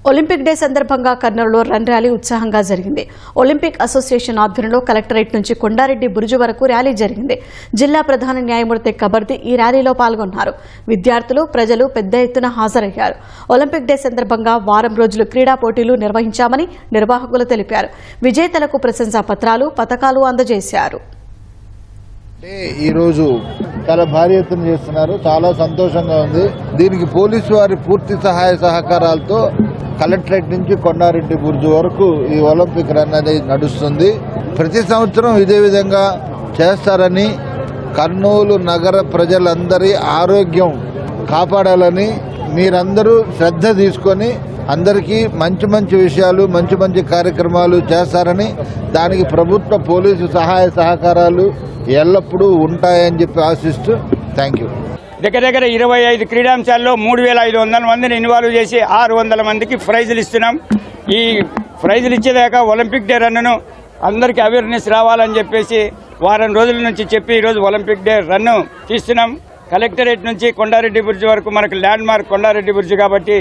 Olympic day సందర్భంగా కర్నూలులో run rally ఉత్సాహంగా జరిగింది. ఒలింపిక్ అసోసియేషన్ ఆధ్వర్యంలో కలెక్టరేట్ నుంచి కొండారెడ్డి బురుజు వరకు ర్యాలీ జరిగింది. జిల్లా ప్రధాన న్యాయమూర్తి కబర్ది ఈ ర్యాలీలో పాల్గొన్నారు. విద్యార్థులు, ప్రజలు పెద్ద ఎత్తున హాజరయ్యారు. ఒలింపిక్ డే సందర్భంగా వారం రోజులు క్రీడా పోటీలు నిర్వహించామని నిర్వాహకులు తెలిపారు. విజేతలకు ప్రశంసా పత్రాలు, పతకాలు అందజేశారు. ఈరోజు చాలా భారీ ఎత్తున చేస్తున్నారు. చాలా సంతోషంగా ఉంది. దీనికి పోలీసు వారి పూర్తి సహాయ సహకారాలతో కలెక్టరేట్ నుంచి కొండారెడ్డి బుర్జు వరకు ఈ ఒలింపిక్ రన్ అనేది నడుస్తుంది. ప్రతి సంవత్సరం ఇదే విధంగా చేస్తారని, కర్నూలు నగర ప్రజలందరి ఆరోగ్యం కాపాడాలని మీరందరూ శ్రద్ధ తీసుకొని అందరికీ మంచి మంచి విషయాలు, మంచి మంచి కార్యక్రమాలు చేస్తారని, దానికి ప్రభుత్వ పోలీసు సహాయ సహకారాలు ఎల్లప్పుడూ ఉంటాయని చెప్పి ఆశిస్తూ థ్యాంక్ యూ. దగ్గర 25 క్రీడాంశాల్లో 3500 మందిని ఇన్వాల్వ్ చేసి 600 మందికి ప్రైజులు ఇస్తున్నాం. ఈ ప్రైజులు ఇచ్చేదాకా ఒలింపిక్ డే రన్ను అందరికీ అవేర్నెస్ రావాలని చెప్పేసి వారం రోజుల నుంచి చెప్పి ఈరోజు ఒలింపిక్ డే రన్ను తీస్తున్నాం. కలెక్టరేట్ నుంచి కొండారెడ్డి బుర్జు వరకు మనకు ల్యాండ్ మార్క్ కొండారెడ్డి బుర్జు కాబట్టి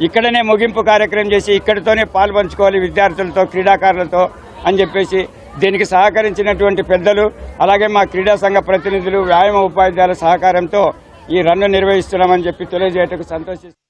ఇక్కడనే ముగింపు కార్యక్రమం చేసి ఇక్కడితోనే పాల్పంచుకోవాలి విద్యార్థులతో, క్రీడాకారులతో అని చెప్పేసి దీనికి సహకరించినటువంటి పెద్దలు, అలాగే మా క్రీడా సంఘ ప్రతినిధులు, వ్యాయామ ఉపాధ్యాయుల సహకారంతో ఈ రన్ను నిర్వహిస్తున్నామని చెప్పి తెలియజేయటకు సంతోషిస్తున్నాం.